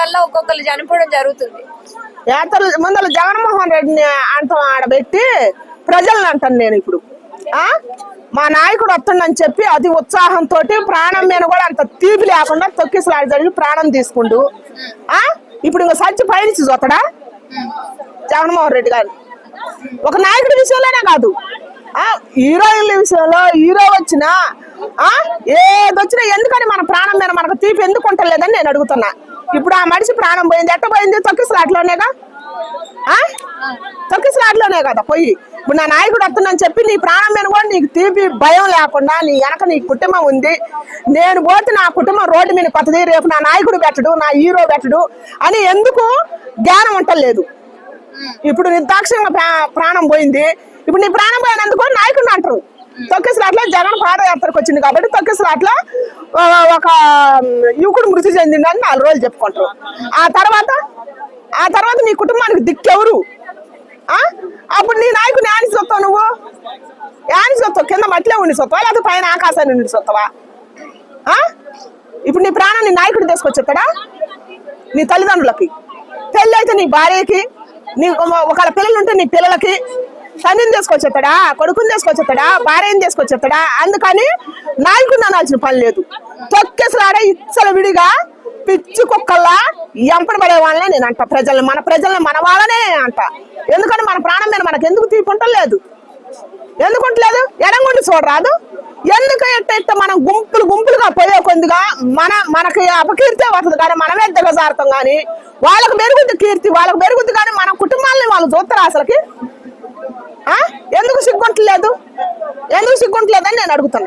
వల్ల ఒక్కొక్కరు చనిపోవడం జరుగుతుంది. ముందర జగన్మోహన్ రెడ్డిని అంటాం ఆడబెట్టి ప్రజలను అంటాను నేను ఇప్పుడు. మా నాయకుడు వస్తుండని చెప్పి అతి ఉత్సాహంతో ప్రాణం మీద కూడా అంత తీపి లేకుండా తొక్కిసలాడి జరిగి ప్రాణం తీసుకుంటూ ఇప్పుడు ఇంకా సచ్చి పైనుంచి చూస్తాడా జగన్మోహన్ రెడ్డి గారు? ఒక నాయకుడి విషయంలోనే కాదు, హీరోయిన్ల విషయంలో హీరో వచ్చినా ఏదొచ్చినా ఎందుకని మన ప్రాణం మీద మనకు తీపి ఎందుకు ఉంటలేదని నేను అడుగుతున్నా. ఇప్పుడు ఆ మనిషి ప్రాణం పోయింది, ఎట్ట పోయింది? తొక్కిసలాట్లోనేగా, తొక్కిసలాట్లోనే కదా పోయి. ఇప్పుడు నా నాయకుడు వస్తుందని చెప్పి నీ ప్రాణం మీద కూడా నీకు తీపి భయం లేకుండా నీ వెనక నీ కుటుంబం ఉంది, నేను పోతే నా కుటుంబం రోడ్డు మీద కొత్తది, రేపు నా నాయకుడు పెట్టడు, నా హీరో పెట్టడు అని ఎందుకు జ్ఞానం ఉంటలేదు? ఇప్పుడు నిర్దాక్షిణ్యంగా ప్రాణం పోయింది, ఇప్పుడు నీ ప్రాణం పోయినందుకు నాయకుడిని అంటారు. తొక్కిసలాట్లో జగన్ పాదయాత్రకు వచ్చింది కాబట్టి తొక్కిసలాట్లో ఒక యువకుడు మృతి చెందిందని 4 రోజులు చెప్పుకుంటారు. ఆ తర్వాత నీ కుటుంబానికి దిక్కెవరు? అప్పుడు నీ నాయకుని యానిసి వస్తావు, నువ్వు యానిసి వస్తావు, కింద మట్టిలో ఉండి వస్తావా లేదా పైన ఆకాశాన్ని ఉండి వస్తావా? ఇప్పుడు నీ ప్రాణాన్ని నాయకుడు తీసుకొచ్చేస్తాడా? నీ తల్లిదండ్రులకి పెళ్ళి అయితే నీ భార్యకి, నీ ఒకళ్ళ పిల్లలు ఉంటే నీ పిల్లలకి తండ్రిని తీసుకొచ్చేస్తాడా, కొడుకుని తీసుకొచ్చేస్తాడా, భార్యని తీసుకొచ్చేస్తాడా? అందుకని నాయకుడిని అనాల్సిన పని లేదు. తొక్కేసలాడే ఇచ్చల విడిగా పిచ్చి కుక్కల్లా ఎంపడ పడే వాళ్ళనే నేను అంట. మన ప్రజల్ని మన వాళ్ళనే అంట. ఎందుకంటే మన ప్రాణం మీద మనకు ఎందుకు తీపుంటలేదు? ఎందుకు ఉంటలేదు? ఎడంగుండి చూడరాదు? ఎందుకు ఎట్ట మనం గుంపులుగా పోయే కొద్దిగా మనకి అపకీర్తే వస్తుంది, కానీ మనమే దిగజారుతాం. కానీ వాళ్ళకు పెరుగుద్ది కీర్తి, వాళ్ళకు పెరుగుద్ది, కానీ మన కుటుంబాలని వాళ్ళు చూస్తారా అసలుకి? ఎందుకు సిగ్గుంటలేదు? ఎందుకు సిగ్గుంటలేదని నేను అడుగుతున్నా.